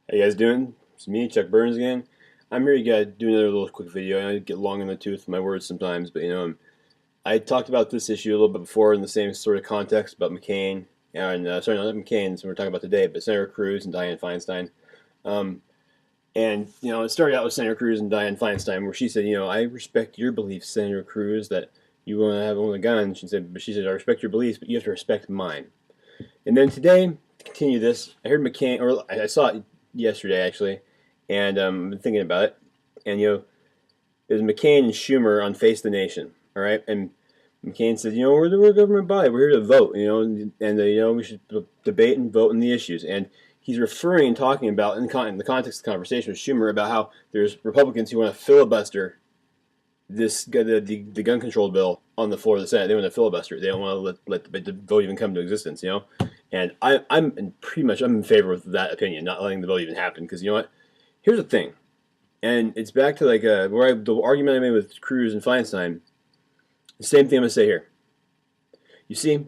How you guys doing? It's me, Chuck Burns again. I'm here to do another little quick video. I get long in the tooth with my words sometimes, but I talked about this issue a little bit before in the same sort of context about McCain, and sorry, not McCain, so we're talking about today, but Senator Cruz and Dianne Feinstein. Um, and it started out with Senator Cruz and Dianne Feinstein, where she said, I respect your beliefs, Senator Cruz, that you want to have own a gun. She said, I respect your beliefs, but you have to respect mine. And then today, to continue this, I heard McCain, or I saw it yesterday actually, and I've been thinking about it. And it was McCain and Schumer on Face the Nation. All right, and McCain said, we're a government body. We're here to vote. And we should debate and vote on the issues. And he's referring and talking about in the context of the conversation with Schumer about how there's Republicans who want to filibuster the gun control bill on the floor of the Senate. They want to filibuster. They don't want to let the vote even come to existence. And I'm in favor of that opinion, not letting the vote even happen. Because you know what? Here's the thing, and it's back to the argument I made with Cruz and Feinstein. The same thing I'm gonna say here. You see,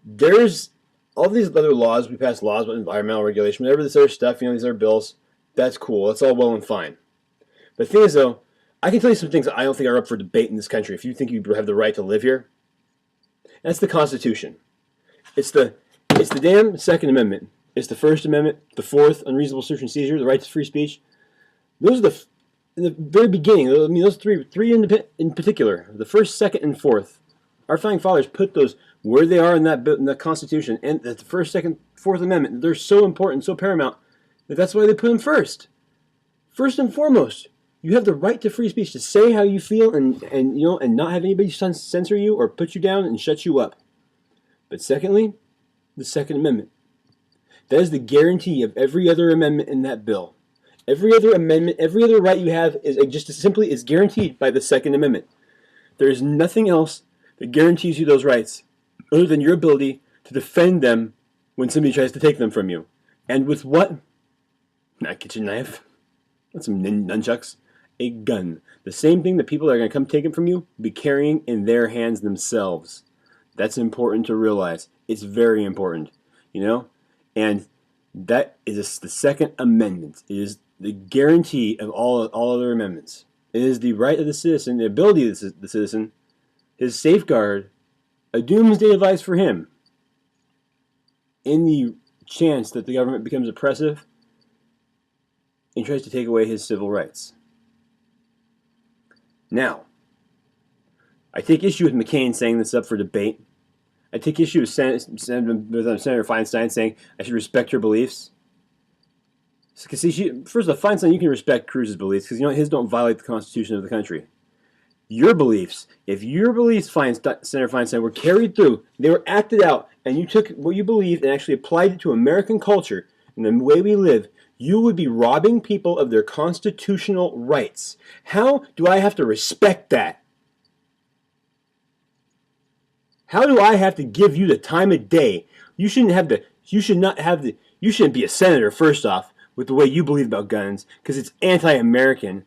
there's all these other laws. We pass laws about environmental regulation, whatever this other stuff. These other bills. That's cool. That's all well and fine. But the thing is, though, I can tell you some things that I don't think are up for debate in this country. If you think you have the right to live here, that's the Constitution. It's the damn Second Amendment. It's the First Amendment, the Fourth, unreasonable search and seizure, the right to free speech. Those are in the very beginning. I mean, those three in particular, the First, Second, and Fourth. Our founding fathers put those where they are in the Constitution, and the First, Second, Fourth Amendment. They're so important, so paramount that's why they put them first. First and foremost, you have the right to free speech, to say how you feel, and not have anybody censor you or put you down and shut you up. But secondly, the Second Amendment. That is the guarantee of every other amendment in that bill. Every other amendment, every other right you have is guaranteed by the Second Amendment. There is nothing else that guarantees you those rights other than your ability to defend them when somebody tries to take them from you. And with what? Not a kitchen knife. Not some nunchucks. A gun. The same thing that people that are going to come take them from you will be carrying in their hands themselves. That's important to realize. It's very important, And that is the Second Amendment. It is the guarantee of all other amendments. It is the right of the citizen, the ability of the citizen, his safeguard, a doomsday device for him in the chance that the government becomes oppressive and tries to take away his civil rights. Now, I take issue with McCain saying this up for debate. I take issue with Senator Feinstein saying I should respect her beliefs. Because first of all, Feinstein, you can respect Cruz's beliefs because his don't violate the Constitution of the country. Your beliefs, if your beliefs, Senator Feinstein, were carried through, they were acted out, and you took what you believed and actually applied it to American culture and the way we live, you would be robbing people of their constitutional rights. How do I have to respect that? How do I have to give you the time of day? You shouldn't be a senator, first off, with the way you believe about guns, because it's anti-American.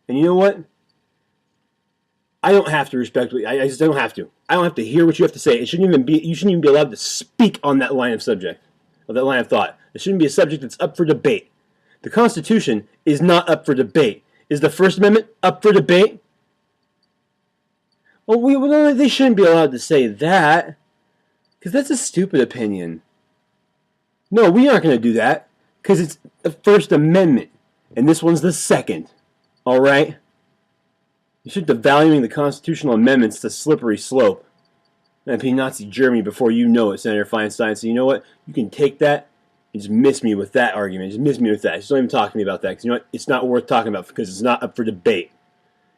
And you know what? I don't have to respect what I just don't have to. I don't have to hear what you have to say. You shouldn't even be allowed to speak on that line of subject, or that line of thought. It shouldn't be a subject that's up for debate. The Constitution is not up for debate. Is the First Amendment up for debate? Well, they shouldn't be allowed to say that, because that's a stupid opinion. No, we aren't going to do that, because it's the First Amendment, and this one's the Second. All right? You should devaluing the constitutional amendments to a slippery slope. That'd be Nazi Germany before you know it, Senator Feinstein. So you know what? You can take that and just miss me with that argument. Just miss me with that. Just don't even talk to me about that, because you know what? It's not worth talking about because it's not up for debate.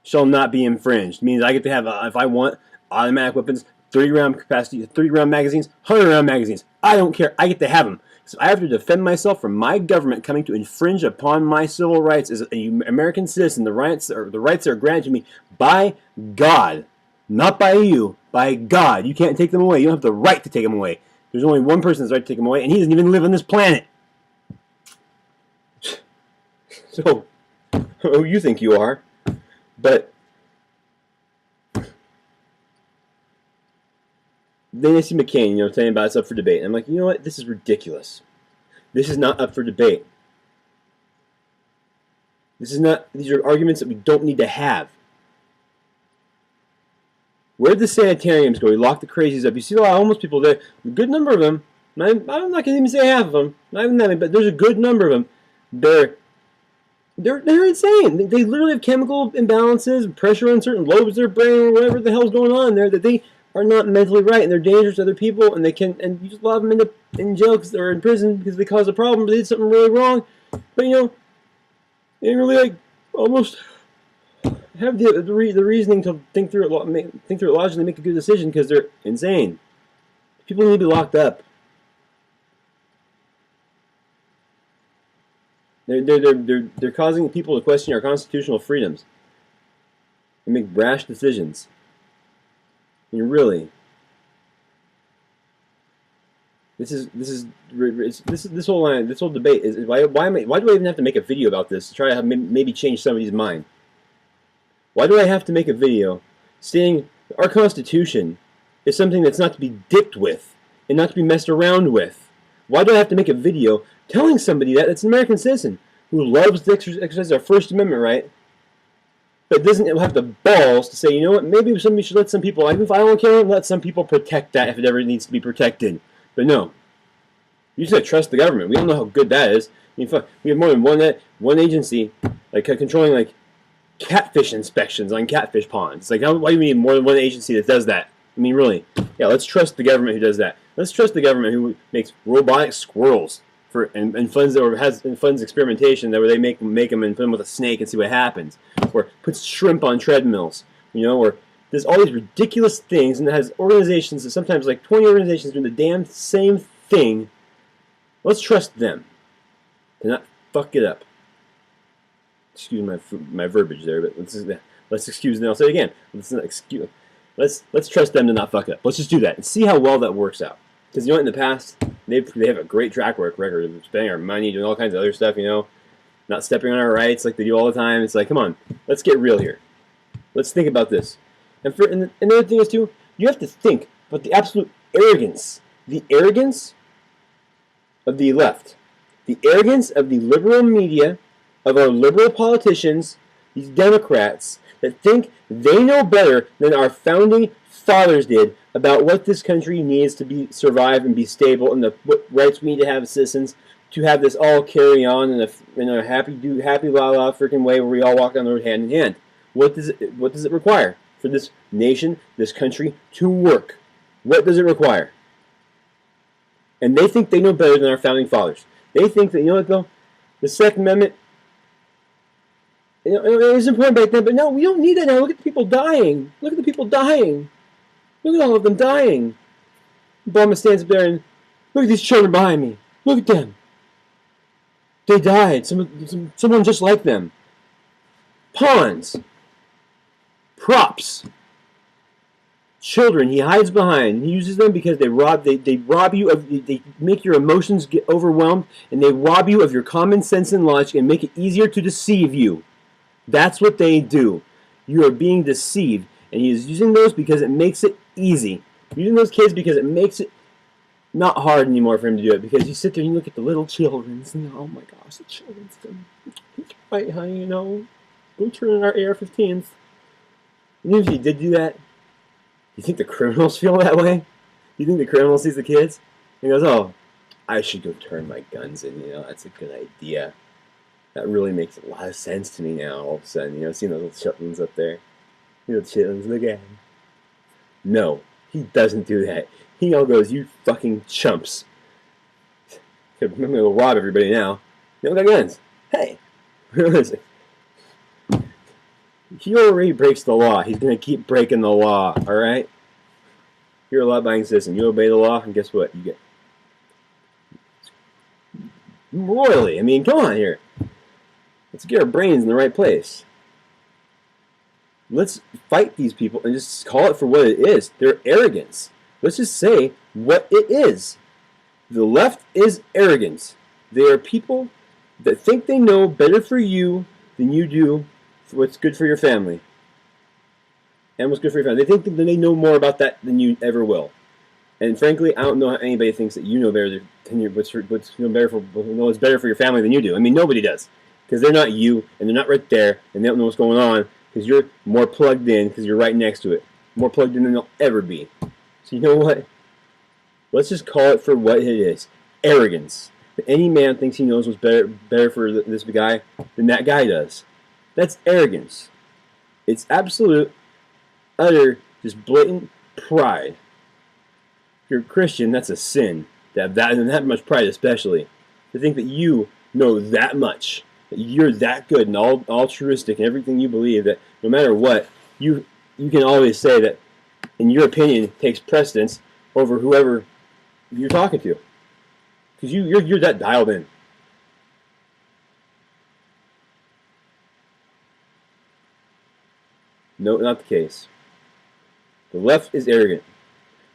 Shall not be infringed. It means I get to have, if I want, automatic weapons, 30-round capacity, 30-round magazines, 100-round magazines. I don't care. I get to have them. So I have to defend myself from my government coming to infringe upon my civil rights as an American citizen, the rights that are granted to me by God, not by you, by God. You can't take them away. You don't have the right to take them away. There's only one person that's right to take them away, and he doesn't even live on this planet. So, who you think you are? But then I see McCain, saying about it's up for debate. And I'm like, you know what? This is ridiculous. This is not up for debate. These are arguments that we don't need to have. Where'd the sanitariums go? We locked the crazies up. You see a lot of homeless people there. A good number of them, I'm not going to even say half of them, not even that many, but there's a good number of them. They're insane. They literally have chemical imbalances, pressure on certain lobes of their brain, or whatever the hell's going on there, that they are not mentally right, and they're dangerous to other people, and you just love them in jail because they're in prison because they caused a problem, but they did something really wrong. But they didn't really almost have the reasoning to think through it logically, make a good decision because they're insane. People need to be locked up. They're causing people to question our constitutional freedoms and make rash decisions. I mean, really, this whole debate is why do I even have to make a video about this to try to maybe change somebody's mind? Why do I have to make a video saying our Constitution is something that's not to be dicked with and not to be messed around with? Why do I have to make a video telling somebody that's an American citizen who loves to exercise our First Amendment right, but doesn't have the balls to say, you know what, maybe somebody should let some people, like if I don't care, let some people protect that if it ever needs to be protected. But no. You just gotta trust the government. We don't know how good that is. I mean, we have more than one agency controlling catfish inspections on catfish ponds. Why do we need more than one agency that does that? I mean, really. Yeah, let's trust the government who does that. Let's trust the government who makes robotic squirrels and funds experimentation where they make them and put them with a snake and see what happens, or puts shrimp on treadmills, or there's all these ridiculous things, and it has organizations that sometimes 20 organizations doing the damn same thing. Let's trust them to not fuck it up. Excuse my verbiage there, but let's excuse, and I'll say it again. Let's trust them to not fuck it up. Let's just do that and see how well that works out. Because in the past, they have a great track record of spending our money, doing all kinds of other stuff, not stepping on our rights like they do all the time. It's come on, let's get real here. Let's think about this. And the other thing is, too, you have to think about the absolute arrogance. The arrogance of the left. The arrogance of the liberal media, of our liberal politicians, these Democrats, that think they know better than our founding fathers did about what this country needs to survive and be stable, and what rights we need to have as citizens to have this all carry on in a happy la la freaking way where we all walk down the road hand in hand. What does it require for this nation, this country to work? What does it require? And they think they know better than our founding fathers. They think that, what though, the Second Amendment, it was important back then, but no, we don't need that now. Look at the people dying. Look at the people dying. Look at all of them dying. Obama stands up there and look at these children behind me. Look at them. They died. Someone just like them. Pawns. Props. Children he hides behind. He uses them because they rob you of, they make your emotions get overwhelmed, and they rob you of your common sense and logic and make it easier to deceive you. That's what they do. You are being deceived, and he is using those because it makes it easy. Using those kids because it makes it not hard anymore for him to do it. Because you sit there and you look at the little children, and oh my gosh, the children's right, honey, go turn in our AR-15s. And if you did do that, you think the criminals feel that way? You think the criminal sees the kids and goes, "Oh, I should go turn my guns in. That's a good idea. That really makes a lot of sense to me now." All of a sudden, seeing those little chitlins up there, little chitlins, look at him. No, he doesn't do that. He all goes, "You fucking chumps! I'm gonna go rob everybody now. You don't got guns. Hey, realistic." He already breaks the law. He's going to keep breaking the law, alright? You're a law-abiding citizen. You obey the law, and guess what? You get royally. I mean, come on here. Let's get our brains in the right place. Let's fight these people and just call it for what it is. Their arrogance. Let's just say what it is. The left is arrogance. They are people that think they know better for you than you do what's good for your family. And what's good for your family. They think that they know more about that than you ever will. And frankly, I don't know how anybody thinks that you know better than what's better for your family than you do. I mean, nobody does, because they're not you, and they're not right there, and they don't know what's going on, because you're more plugged in, because you're right next to it, more plugged in than they'll ever be. So you know what? Let's just call it for what it is: arrogance. That any man thinks he knows what's better for this guy than that guy does. That's arrogance. It's absolute, utter, just blatant pride. If you're a Christian, that's a sin. To have that and that much pride, especially to think that you know that much, that you're that good and all altruistic in everything you believe. That no matter what, you can always say that, in your opinion, takes precedence over whoever you're talking to, because you're that dialed in. No, not the case. The left is arrogant.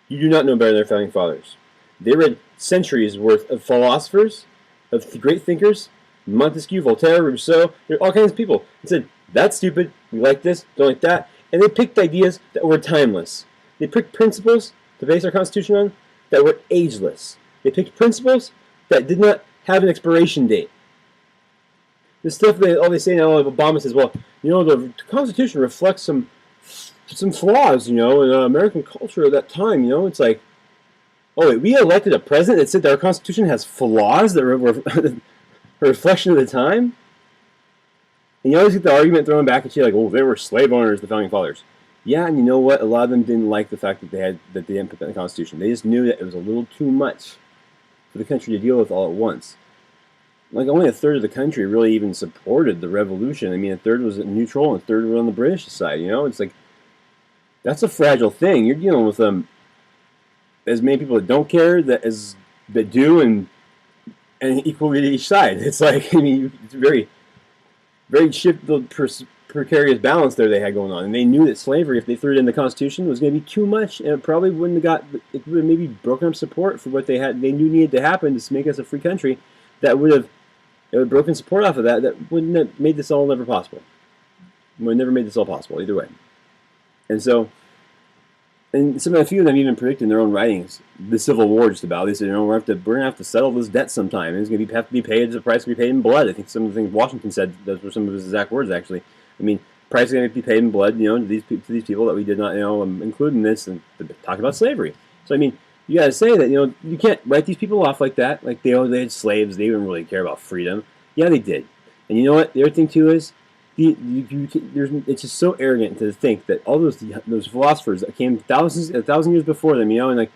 You do not know better than their founding fathers. They read centuries worth of philosophers, of great thinkers, Montesquieu, Voltaire, Rousseau, all kinds of people, and said, that's stupid, we like this, don't like that, and they picked ideas that were timeless. They picked principles to base our Constitution on that were ageless. They picked principles that did not have an expiration date. This stuff, they say now, like Obama says, well, the Constitution reflects some flaws, in American culture at that time, It's like, oh wait, we elected a president that said that our Constitution has flaws that were a reflection of the time? And you always get the argument thrown back at you like, oh, they were slave owners, the founding fathers. Yeah, and you know what? A lot of them didn't like the fact that they didn't put that in the Constitution. They just knew that it was a little too much for the country to deal with all at once. Like, only a third of the country really even supported the revolution. I mean, a third was neutral and a third were on the British side, It's like, that's a fragile thing. You're dealing with as many people that don't care that do, and equally to each side. It's like, it's a very, very precarious balance there they had going on, and they knew that slavery, if they threw it in the Constitution, was going to be too much, and it probably wouldn't have it would have maybe broken up support for what they knew needed to happen to make us a free country. It would have broken support off of that. That wouldn't have made this all never possible. Would have never made this all possible either way. And so, a few of them even predicted in their own writings the Civil War just about. They said, we're gonna have to settle this debt sometime, and it's gonna have to be paid. The price to be paid in blood. I think some of the things Washington said, those were some of his exact words actually. I mean, price is gonna be paid in blood, to these people that we did not, include in this, and talk about slavery. So I mean, you gotta say that, you can't write these people off like that. Like they had slaves, they didn't really care about freedom. Yeah, they did. And you know what? The other thing too is, it's just so arrogant to think that all those philosophers that came a thousand years before them, and like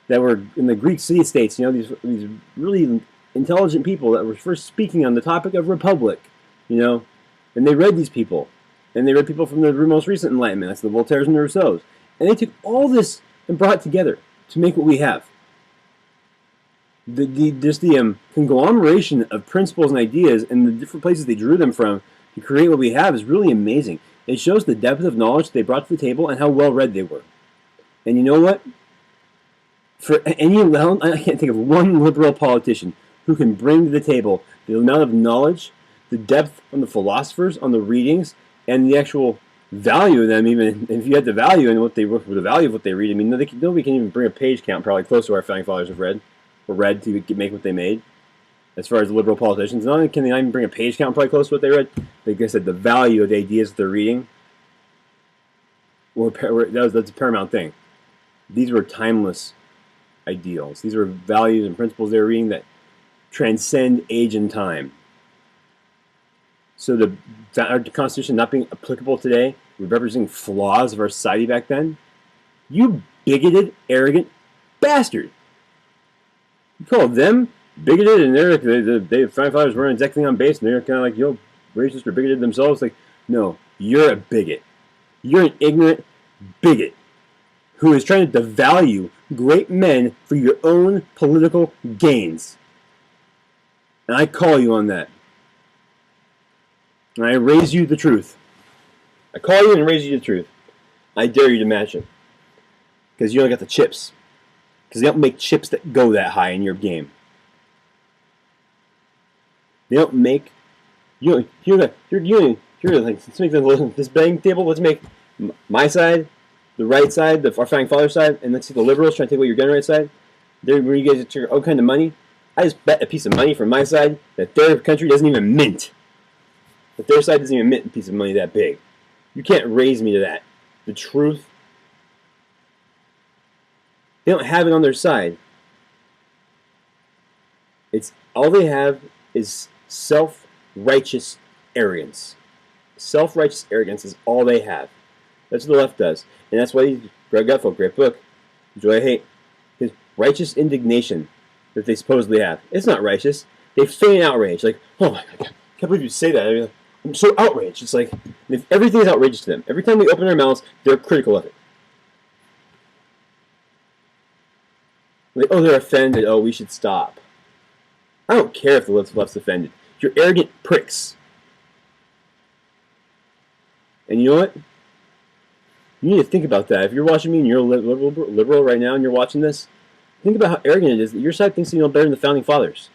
that were in the Greek city-states, these really intelligent people that were first speaking on the topic of republic, and they read these people, and they read people from the most recent Enlightenment, that's the Voltaires and the Rousseaus, and they took all this and brought it together to make what we have. The conglomeration of principles and ideas and the different places they drew them from to create what we have is really amazing. It shows the depth of knowledge they brought to the table and how well read they were. And you know what? I can't think of one liberal politician who can bring to the table the amount of knowledge, the depth on the philosophers, on the readings, and the actual value of them. Even if you had the value in the value of what they read, nobody can even bring a page count probably close to our founding fathers have read to make what they made. As far as liberal politicians, not only can they not even bring a page count probably close to what they read, like I said, the value of the ideas that they're reading, that's a paramount thing. These were timeless ideals. These were values and principles they were reading that transcend age and time. So our Constitution not being applicable today, representing flaws of our society back then, you bigoted, arrogant bastard. You call them bigoted, and the founding fathers weren't exactly on base, and they're kind of like, racist or bigoted themselves. Like, no, you're a bigot. You're an ignorant bigot who is trying to devalue great men for your own political gains. And I call you on that. And I raise you the truth. I call you and raise you the truth. I dare you to match it. Because you only got the chips. Because they don't make chips that go that high in your game. They don't make. Let's make this betting table. Let's make my side the right side, our founding father side, and let's see the liberals trying to take away your gun rights side. They're where you guys get your own kind of money. I just bet a piece of money from my side that their country doesn't even mint. That their side doesn't even mint a piece of money that big. You can't raise me to that. The truth. They don't have it on their side. It's all they have is self-righteous arrogance. Self-righteous arrogance is all they have. That's what the left does. And that's why Greg Gutfeld, great book, Joy I Hate, his righteous indignation that they supposedly have. It's not righteous. They feign outrage. Like, oh my God, I can't believe you say that. I'm so outraged. It's like, if everything is outrageous to them. Every time we open our mouths, they're critical of it. Like, oh, they're offended. Oh, we should stop. I don't care if the left's offended. You're arrogant pricks. And you know what? You need to think about that. If you're watching me and you're a liberal right now and you're watching this, think about how arrogant it is that your side thinks you know better than the founding fathers.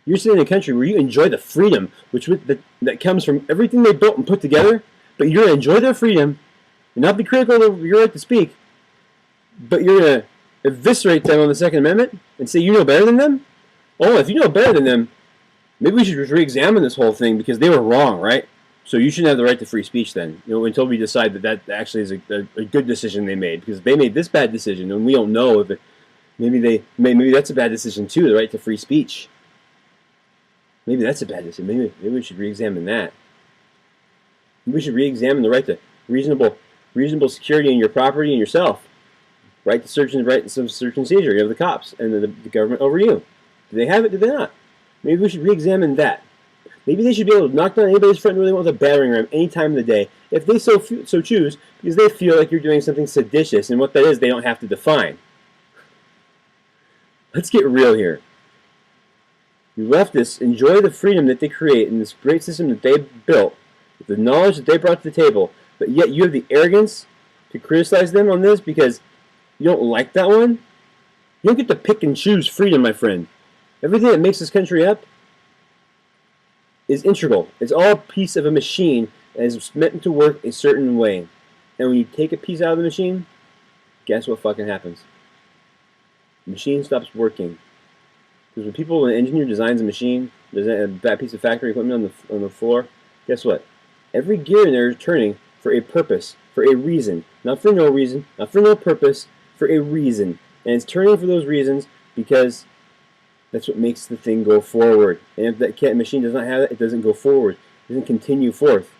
You're sitting in a country where you enjoy the freedom that comes from everything they built and put together, but you're going to enjoy their freedom and not be critical of your right to speak, but you're going to eviscerate them on the Second Amendment and say you know better than them? Oh, if you know better than them, maybe we should re-examine this whole thing because they were wrong, right? So you shouldn't have the right to free speech then, until we decide that actually is a good decision they made, because they made this bad decision and we don't know if maybe that's a bad decision too, the right to free speech. Maybe that's a bad decision. Maybe we should re-examine that. Maybe we should re-examine the right to reasonable security in your property and yourself. Right to search and seizure of the cops and the government over you. Do they have it? Do they not? Maybe we should re-examine that. Maybe they should be able to knock down anybody's front door they want with a battering ram any time of the day, if they so choose, because they feel like you're doing something seditious, and what that is, they don't have to define. Let's get real here. You leftists enjoy the freedom that they create in this great system that they built, with the knowledge that they brought to the table, but yet you have the arrogance to criticize them on this because you don't like that one? You don't get to pick and choose freedom, my friend. Everything that makes this country up is integral. It's all a piece of a machine that is meant to work a certain way. And when you take a piece out of the machine, guess what fucking happens? The machine stops working. Because when an engineer designs a machine, a bad piece of factory equipment on the floor, guess what? Every gear in there is turning for a purpose, for a reason. Not for no reason, not for no purpose, for a reason. And it's turning for those reasons because that's what makes the thing go forward. And if that machine does not have it, it doesn't go forward. It doesn't continue forth.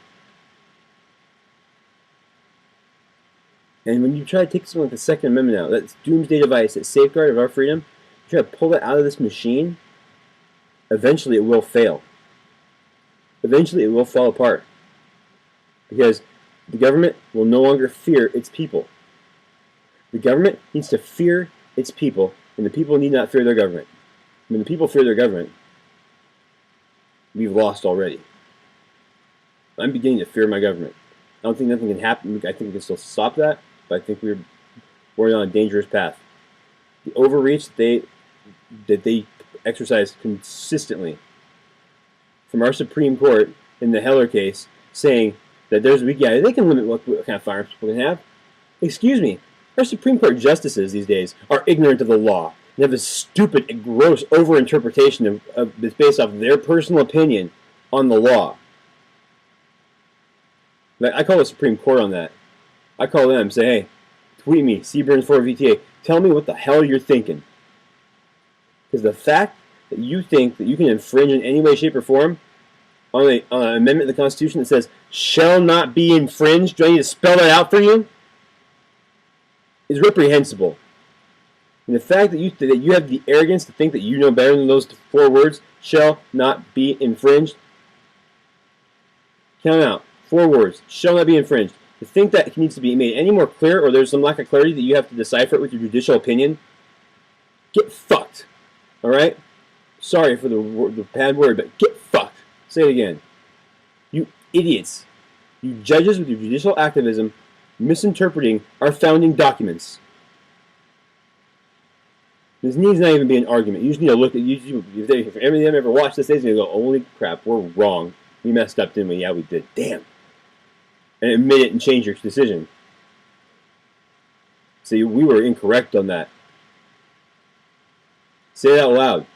And when you try to take something like the Second Amendment out, that doomsday device, that safeguard of our freedom, you try to pull it out of this machine, eventually it will fail. Eventually it will fall apart. Because the government will no longer fear its people. The government needs to fear its people, and the people need not fear their government. When the people fear their government, we've lost already. I'm beginning to fear my government. I don't think nothing can happen. I think we can still stop that, but I think we're on a dangerous path. The overreach that they exercise consistently from our Supreme Court in the Heller case, saying that they can limit what kind of firearms people can have. Excuse me. Our Supreme Court justices these days are ignorant of the law. They have this stupid and gross overinterpretation that's based off their personal opinion on the law. I call the Supreme Court on that. I call them, say, hey, tweet me, Cburns4VTA. Tell me what the hell you're thinking. Because the fact that you think that you can infringe in any way, shape, or form on an amendment of the Constitution that says, shall not be infringed, do I need to spell that out for you? Is reprehensible. And the fact that you have the arrogance to think that you know better than those 4 words, shall not be infringed. Count out. 4 words. Shall not be infringed. To think that it needs to be made any more clear, or there's some lack of clarity that you have to decipher it with your judicial opinion, get fucked. Alright? Sorry for the bad word, but get fucked. Say it again. You idiots. You judges with your judicial activism misinterpreting our founding documents. This needs not even be an argument. You just need to look at YouTube. If any of them ever watch this, they're going to go, holy crap, we're wrong. We messed up, didn't we? Yeah, we did. Damn. And admit it and change your decision. Say, we were incorrect on that. Say it out loud.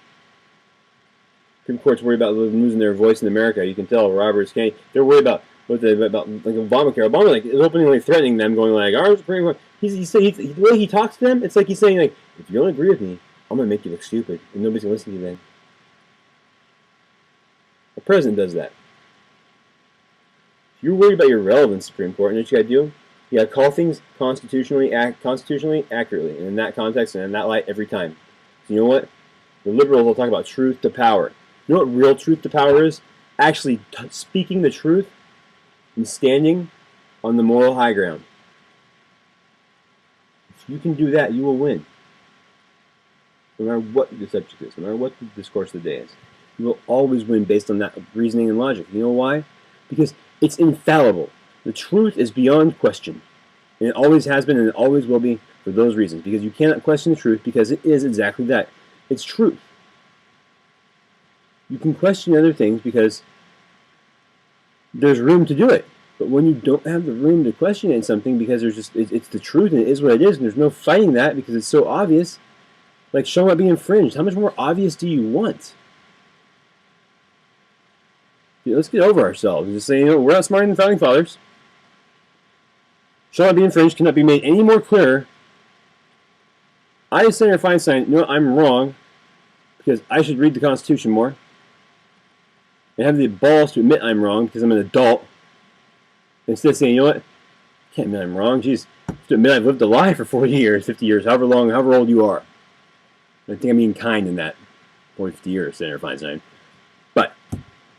Supreme Court's worried about losing their voice in America. You can tell Roberts, Kennedy, they're worried about about like Obamacare. Obama like is openly threatening them, going like, "Our Supreme Court." The way he talks to them, it's like he's saying like, "If you don't agree with me, I'm gonna make you look stupid, and nobody's gonna listen to you then." The president does that. If you're worried about your relevance, Supreme Court, and what you gotta do, you gotta call things constitutionally accurately, and in that context and in that light every time. So you know what? The liberals will talk about truth to power. You know what real truth to power is? Actually speaking the truth and standing on the moral high ground. If you can do that, you will win. No matter what the subject is, no matter what the discourse of the day is. You will always win based on that reasoning and logic. You know why? Because it's infallible. The truth is beyond question. And it always has been and it always will be for those reasons. Because you cannot question the truth because it is exactly that. It's truth. You can question other things because there's room to do it. But when you don't have the room to question something because it's the truth and it is what it is and there's no fighting that because it's so obvious, like shall not be infringed. How much more obvious do you want? Let's get over ourselves and just say, we're not smarter than the Founding Fathers. Shall not be infringed cannot be made any more clear. I, as Senator Feinstein, I'm wrong because I should read the Constitution more and have the balls to admit I'm wrong because I'm an adult. Instead of saying, you know what, I can't admit I'm wrong. Jeez, to admit I've lived a lie for 40 years, 50 years, however old you are. I think I'm being kind in that 40, 50 years, Senator Feinstein. But,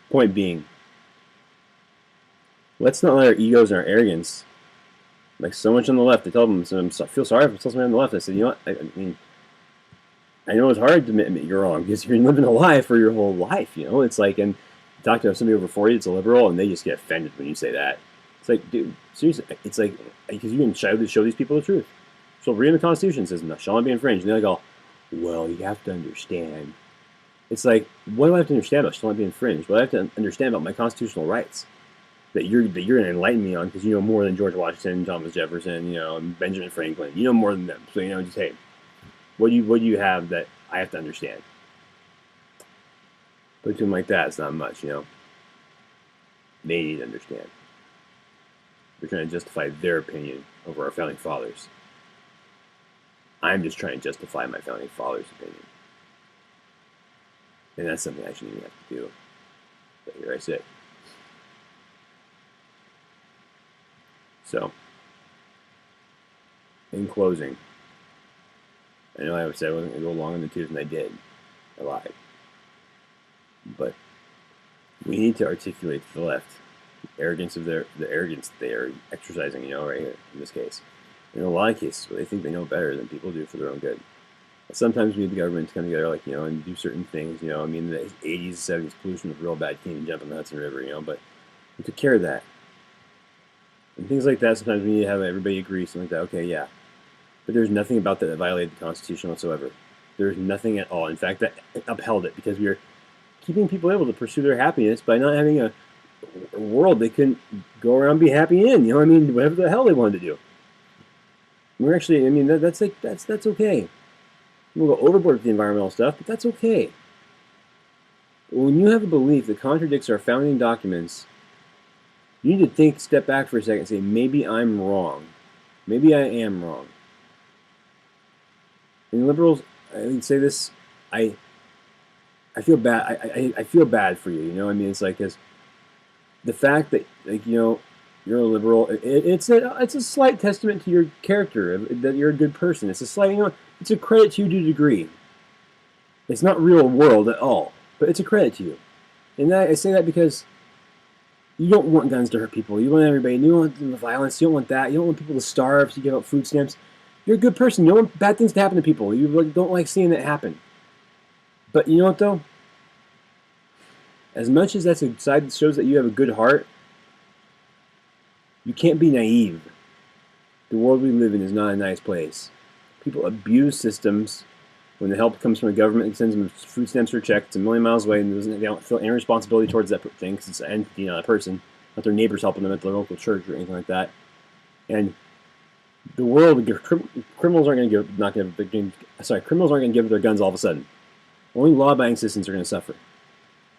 point being, let's not let our egos and our arrogance, like so much on the left, I tell them, I feel sorry for somebody on the left. I said, you know what, I know it's hard to admit you're wrong because you're living a lie for your whole life, It's like, and you talk to somebody over 40 that's a liberal and they just get offended when you say that. It's like, dude, seriously, it's like, because you can show these people the truth. So reading the Constitution it says, no, shall not be infringed. And they go, well, you have to understand. It's like, what do I have to understand about shall not be infringed? What do I have to understand about my constitutional rights? That you're going to enlighten me on because you know more than George Washington, Thomas Jefferson, and Benjamin Franklin. You know more than them. So, just, hey, what do you have that I have to understand? But to them like that, it's not much, They need to understand. They're trying to justify their opinion over our Founding Fathers. I'm just trying to justify my Founding Fathers' opinion. And that's something I shouldn't even have to do. But here I sit. So, in closing, I know I said I wasn't going to go long in the tooth, and I did. I lied. But we need to articulate to the left the arrogance they are exercising, right here in this case. In a lot of cases, where they think they know better than people do for their own good. Sometimes we need the government to come together, and do certain things. In the 80s, 70s, pollution was real bad. Can't even jump in the Hudson River, but we took care of that. And things like that, sometimes we need to have everybody agree, something like that. Okay, yeah. But there's nothing about that violated the Constitution whatsoever. There's nothing at all. In fact, that upheld it because we are keeping people able to pursue their happiness by not having a world they couldn't go around and be happy in. Whatever the hell they wanted to do. We're actually, that's okay. We'll go overboard with the environmental stuff, but that's okay. But when you have a belief that contradicts our founding documents, you need to step back for a second and say, maybe I'm wrong. Maybe I am wrong. And liberals, I would say this, I feel bad. I feel bad for you. It's like this. The fact that you're a liberal, it's a slight testament to your character that you're a good person. It's a slight, it's a credit to you to a degree. It's not real world at all, but it's a credit to you. And I say that because you don't want guns to hurt people. You want everybody. You don't want the violence. You don't want that. You don't want people to starve. So you give out food stamps. You're a good person. You don't want bad things to happen to people. You don't like seeing that happen. But you know what, though? As much as that's a side that shows that you have a good heart, you can't be naive. The world we live in is not a nice place. People abuse systems when the help comes from the government and sends them food stamps or checks. It's a million miles away, and they don't feel any responsibility towards that thing because it's an entity, not a person. Not their neighbors helping them at the local church or anything like that. And The world, criminals aren't going to criminals aren't going to give their guns all of a sudden. Only law-abiding citizens are going to suffer.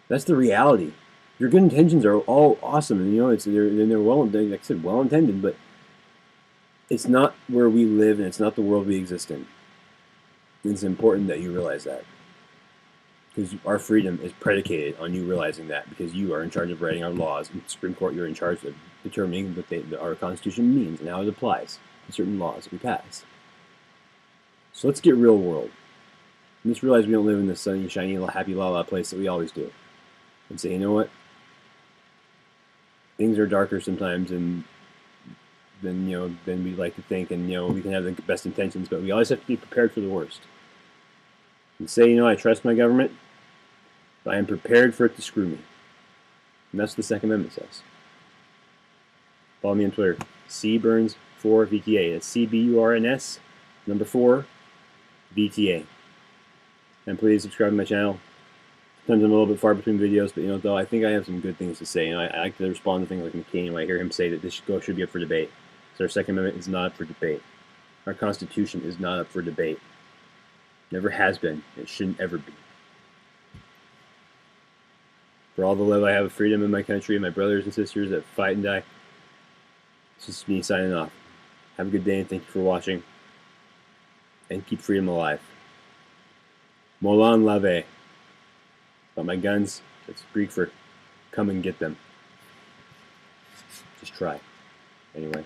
That's the reality. Your good intentions are all awesome, and they're like I said, well intended, but it's not where we live, and it's not the world we exist in. It's important that you realize that, because our freedom is predicated on you realizing that, because you are in charge of writing our laws. In the Supreme Court, you're in charge of determining what our Constitution means and how it applies to certain laws that we pass. So let's get real world. And just realize we don't live in this sunny, shiny, happy, la-la place that we always do. And say, you know what? Things are darker sometimes than we'd like to think, and we can have the best intentions, but we always have to be prepared for the worst. And say, I trust my government, but I am prepared for it to screw me. And that's what the Second Amendment says. Follow me on Twitter, cburns4VTA. That's CBURNS, number 4, VTA. And please subscribe to my channel. Sometimes I'm a little bit far between videos, but though I think I have some good things to say. I like to respond to things like McCain when I hear him say that this should be up for debate. So our Second Amendment is not up for debate. Our Constitution is not up for debate. Never has been. It shouldn't ever be. For all the love I have of freedom in my country, and my brothers and sisters that fight and die, this is me signing off. Have a good day, and thank you for watching. And keep freedom alive. Molon Labe. About my guns, it's Greek for come and get them. Just try. Anyway.